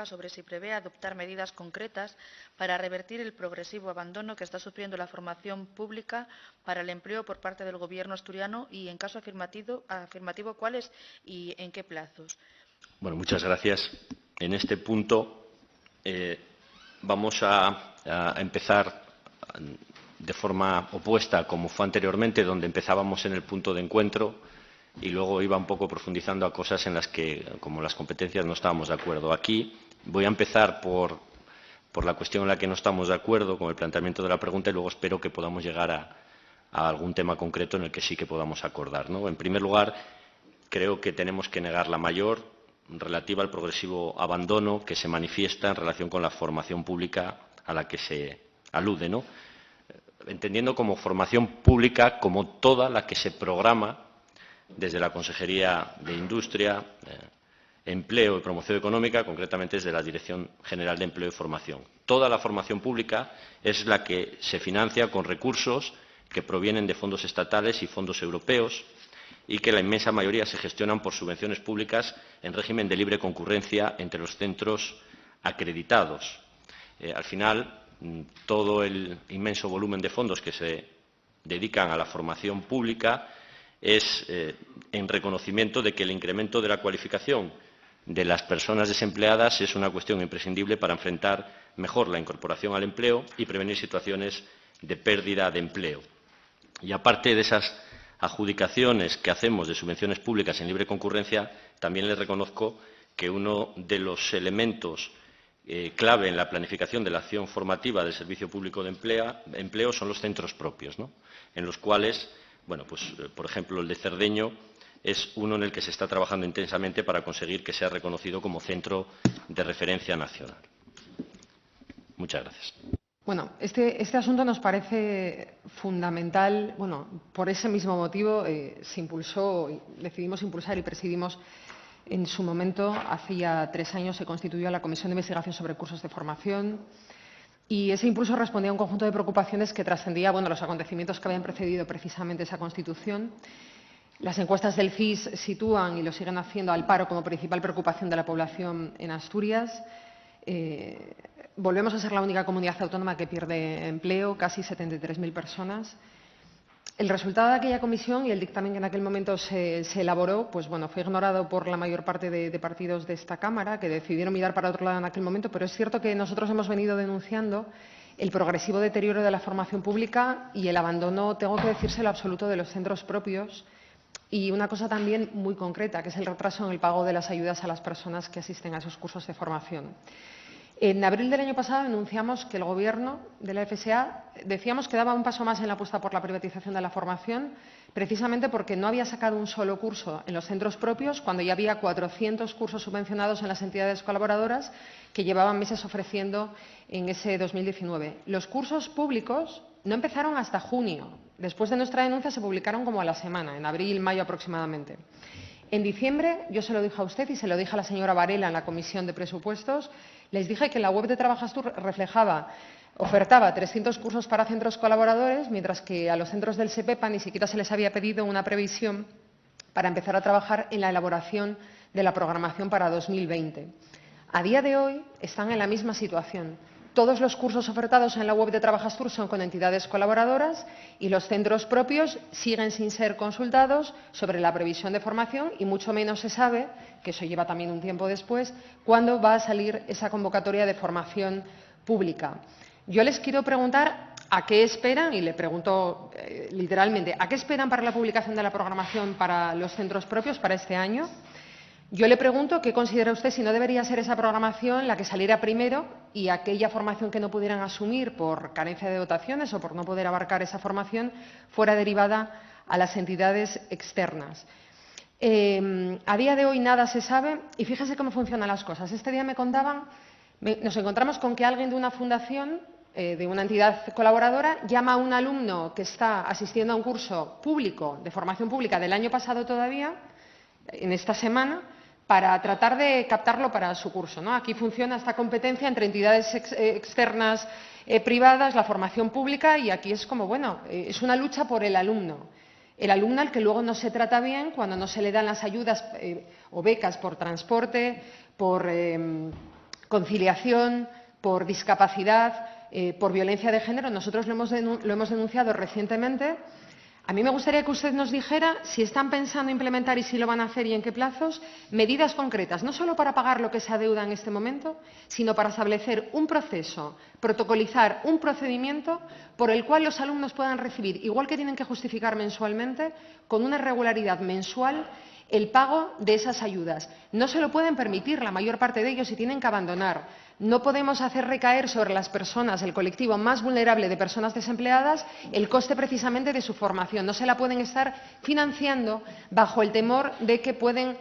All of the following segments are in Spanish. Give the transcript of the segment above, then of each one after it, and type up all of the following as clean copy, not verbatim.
sobre si prevé adoptar medidas concretas para revertir el progresivo abandono que está sufriendo la formación pública para el empleo por parte del Gobierno asturiano y, en caso afirmativo, cuáles y en qué plazos. Bueno, muchas gracias. En este punto vamos a empezar de forma opuesta, como fue anteriormente, donde empezábamos en el punto de encuentro y luego iba un poco profundizando a cosas en las que, como las competencias, no estábamos de acuerdo. Aquí voy a empezar por la cuestión en la que no estamos de acuerdo con el planteamiento de la pregunta y luego espero que podamos llegar a algún tema concreto en el que sí que podamos acordar, ¿no? En primer lugar, creo que tenemos que negar la mayor, relativa al progresivo abandono que se manifiesta en relación con la formación pública a la que se alude, ¿no? Entendiendo como formación pública como toda la que se programa desde la Consejería de Industria, Empleo y Promoción Económica, concretamente desde la Dirección General de Empleo y Formación. Toda la formación pública es la que se financia con recursos que provienen de fondos estatales y fondos europeos y que la inmensa mayoría se gestionan por subvenciones públicas en régimen de libre concurrencia entre los centros acreditados. Al final, todo el inmenso volumen de fondos que se dedican a la formación pública es en reconocimiento de que el incremento de la cualificación de las personas desempleadas es una cuestión imprescindible para enfrentar mejor la incorporación al empleo y prevenir situaciones de pérdida de empleo. Y aparte de esas adjudicaciones que hacemos de subvenciones públicas en libre concurrencia, también les reconozco que uno de los elementos clave en la planificación de la acción formativa del Servicio Público de Empleo son los centros propios, ¿no? En los cuales, bueno, pues, por ejemplo, el de Cerdeño es uno en el que se está trabajando intensamente para conseguir que sea reconocido como centro de referencia nacional. Muchas gracias. Bueno, este asunto nos parece fundamental. Bueno, por ese mismo motivo decidimos impulsar y presidimos en su momento, hace ya 3 años, se constituyó la Comisión de Investigación sobre Cursos de Formación y ese impulso respondía a un conjunto de preocupaciones que trascendía los acontecimientos que habían precedido precisamente esa constitución. Las encuestas del CIS sitúan, y lo siguen haciendo, al paro como principal preocupación de la población en Asturias. Volvemos a ser la única comunidad autónoma que pierde empleo, casi 73.000 personas. El resultado de aquella comisión y el dictamen que en aquel momento se elaboró, pues bueno, fue ignorado por la mayor parte de partidos de esta Cámara, que decidieron mirar para otro lado en aquel momento, pero es cierto que nosotros hemos venido denunciando el progresivo deterioro de la formación pública y el abandono, tengo que decírselo, absoluto de los centros propios. Y una cosa también muy concreta, que es el retraso en el pago de las ayudas a las personas que asisten a esos cursos de formación. En abril del año pasado denunciamos que el Gobierno de la FSA, decíamos que daba un paso más en la apuesta por la privatización de la formación, precisamente porque no había sacado un solo curso en los centros propios, cuando ya había 400 cursos subvencionados en las entidades colaboradoras que llevaban meses ofreciendo en ese 2019. Los cursos públicos no empezaron hasta junio. Después de nuestra denuncia se publicaron como a la semana, en abril, mayo aproximadamente. En diciembre, yo se lo dije a usted y se lo dije a la señora Varela en la Comisión de Presupuestos, les dije que la web de Trabajastur ofertaba 300 cursos para centros colaboradores, mientras que a los centros del SEPEPA ni siquiera se les había pedido una previsión para empezar a trabajar en la elaboración de la programación para 2020. A día de hoy están en la misma situación. Todos los cursos ofertados en la web de Trabajastur son con entidades colaboradoras y los centros propios siguen sin ser consultados sobre la previsión de formación y mucho menos se sabe, que eso lleva también un tiempo después, cuándo va a salir esa convocatoria de formación pública. Yo les quiero preguntar a qué esperan, y le pregunto literalmente, ¿a qué esperan para la publicación de la programación para los centros propios para este año? Yo le pregunto qué considera usted si no debería ser esa programación la que saliera primero y aquella formación que no pudieran asumir por carencia de dotaciones o por no poder abarcar esa formación fuera derivada a las entidades externas. A día de hoy nada se sabe y fíjese cómo funcionan las cosas. Este día me contaban, nos encontramos con que alguien de una fundación, de una entidad colaboradora, llama a un alumno que está asistiendo a un curso público, de formación pública del año pasado todavía, en esta semana, para tratar de captarlo para su curso, ¿no? Aquí funciona esta competencia entre entidades externas privadas, la formación pública, y aquí es como, bueno, es una lucha por el alumno. El alumno al que luego no se trata bien cuando no se le dan las ayudas o becas por transporte, por conciliación, por discapacidad, por violencia de género. Nosotros lo hemos denunciado recientemente. A mí me gustaría que usted nos dijera si están pensando implementar y si lo van a hacer y en qué plazos, medidas concretas, no solo para pagar lo que se adeuda en este momento, sino para establecer un proceso, protocolizar un procedimiento por el cual los alumnos puedan recibir, igual que tienen que justificar mensualmente, con una regularidad mensual, el pago de esas ayudas. No se lo pueden permitir la mayor parte de ellos y tienen que abandonar. No podemos hacer recaer sobre las personas, el colectivo más vulnerable de personas desempleadas, el coste precisamente de su formación. No se la pueden estar financiando bajo el temor de que pueden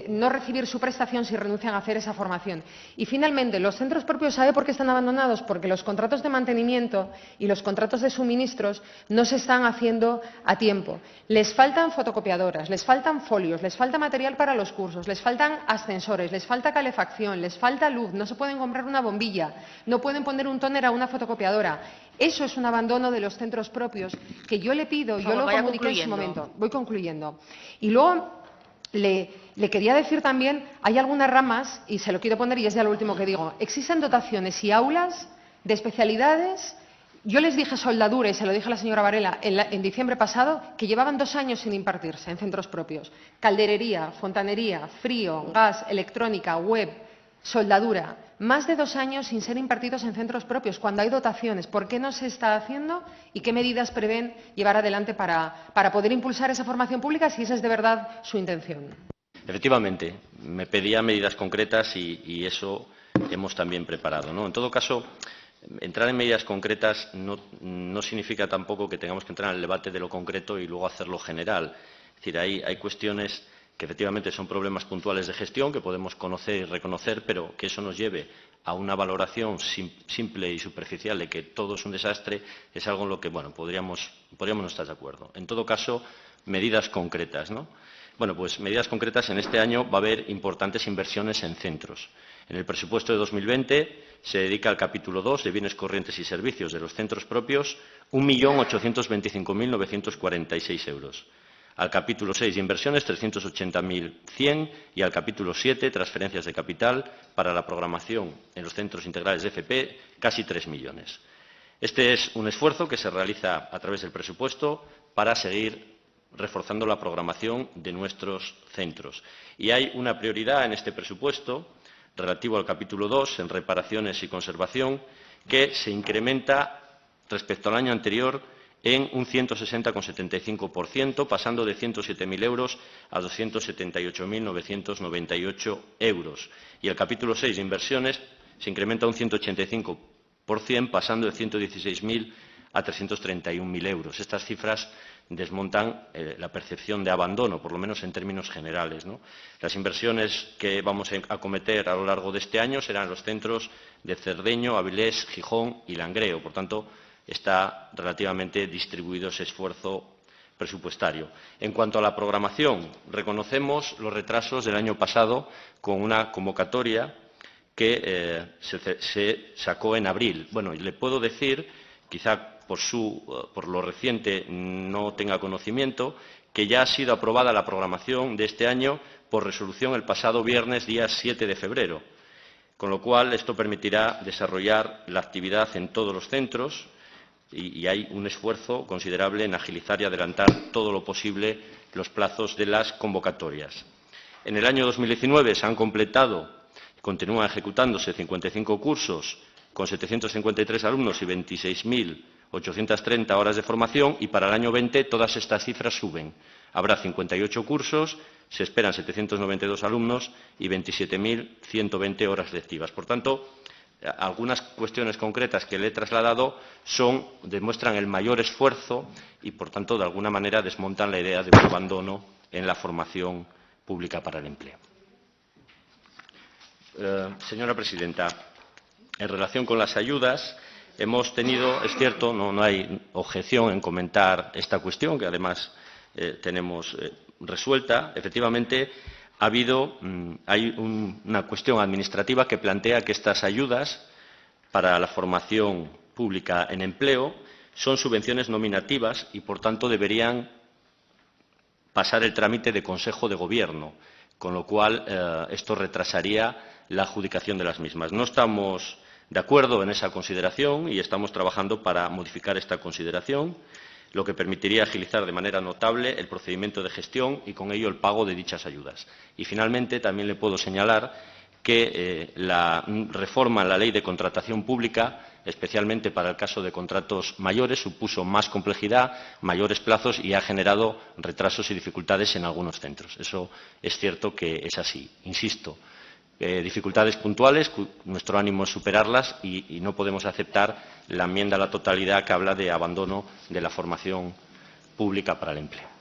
no recibir su prestación si renuncian a hacer esa formación. Y, finalmente, los centros propios, ¿sabe por qué están abandonados? Porque los contratos de mantenimiento y los contratos de suministros no se están haciendo a tiempo. Les faltan fotocopiadoras, les faltan folios, les falta material para los cursos, les faltan ascensores, les falta calefacción, les falta luz, no se pueden comprar una bombilla, no pueden poner un tóner a una fotocopiadora. Eso es un abandono de los centros propios que yo le pido, yo lo comuniqué en su momento. Voy concluyendo. Y luego le quería decir también, hay algunas ramas, y se lo quiero poner y es ya lo último que digo, existen dotaciones y aulas de especialidades. Yo les dije soldadura, y se lo dije a la señora Varela en diciembre pasado, que llevaban 2 años sin impartirse en centros propios. Calderería, fontanería, frío, gas, electrónica, web, soldadura. Más de 2 años sin ser impartidos en centros propios, cuando hay dotaciones. ¿Por qué no se está haciendo y qué medidas prevén llevar adelante para poder impulsar esa formación pública, si esa es de verdad su intención? Efectivamente, me pedía medidas concretas y eso hemos también preparado, ¿no? En todo caso, entrar en medidas concretas no significa tampoco que tengamos que entrar en el debate de lo concreto y luego hacerlo general. Es decir, hay cuestiones que efectivamente son problemas puntuales de gestión que podemos conocer y reconocer, pero que eso nos lleve a una valoración simple y superficial de que todo es un desastre, es algo en lo que podríamos no estar de acuerdo. En todo caso, medidas concretas, ¿no? Bueno, pues medidas concretas. En este año va a haber importantes inversiones en centros. En el presupuesto de 2020 se dedica al capítulo 2 de bienes corrientes y servicios de los centros propios 1.825.946 euros. Al capítulo 6 de inversiones, 380.100, y al capítulo 7, transferencias de capital para la programación en los centros integrales de FP, casi 3 millones. Este es un esfuerzo que se realiza a través del presupuesto para seguir reforzando la programación de nuestros centros. Y hay una prioridad en este presupuesto relativo al capítulo 2, en reparaciones y conservación, que se incrementa respecto al año anterior en un 160,75%, pasando de 107.000 euros a 278.998 euros. Y el capítulo 6 de inversiones se incrementa un 185%, pasando de 116.000 a 331.000 euros. Estas cifras desmontan la percepción de abandono, por lo menos en términos generales, ¿no? Las inversiones que vamos a acometer a lo largo de este año serán los centros de Cerdeño, Avilés, Gijón y Langreo. Por tanto, está relativamente distribuido ese esfuerzo presupuestario. En cuanto a la programación, reconocemos los retrasos del año pasado con una convocatoria que se sacó en abril. Bueno, y le puedo decir, quizá por lo reciente no tenga conocimiento, que ya ha sido aprobada la programación de este año por resolución el pasado viernes, día 7 de febrero, con lo cual esto permitirá desarrollar la actividad en todos los centros y hay un esfuerzo considerable en agilizar y adelantar todo lo posible los plazos de las convocatorias. En el año 2019 se han completado y continúan ejecutándose 55 cursos con 753 alumnos y 26.830 horas de formación, y para el año 20 todas estas cifras suben. Habrá 58 cursos, se esperan 792 alumnos y 27.120 horas lectivas. Por tanto, algunas cuestiones concretas que le he trasladado demuestran el mayor esfuerzo y, por tanto, de alguna manera desmontan la idea de un abandono en la formación pública para el empleo. Señora presidenta, en relación con las ayudas, hemos tenido, es cierto, no hay objeción en comentar esta cuestión, que además tenemos resuelta. Efectivamente, hay una cuestión administrativa que plantea que estas ayudas para la formación pública en empleo son subvenciones nominativas y, por tanto, deberían pasar el trámite de Consejo de Gobierno, con lo cual esto retrasaría la adjudicación de las mismas. No estamos de acuerdo en esa consideración y estamos trabajando para modificar esta consideración, lo que permitiría agilizar de manera notable el procedimiento de gestión y con ello el pago de dichas ayudas. Y finalmente también le puedo señalar que la reforma en la Ley de Contratación Pública, especialmente para el caso de contratos mayores, supuso más complejidad, mayores plazos y ha generado retrasos y dificultades en algunos centros. Eso es cierto que es así. Insisto, dificultades puntuales, nuestro ánimo es superarlas y no podemos aceptar la enmienda a la totalidad que habla de abandono de la formación pública para el empleo.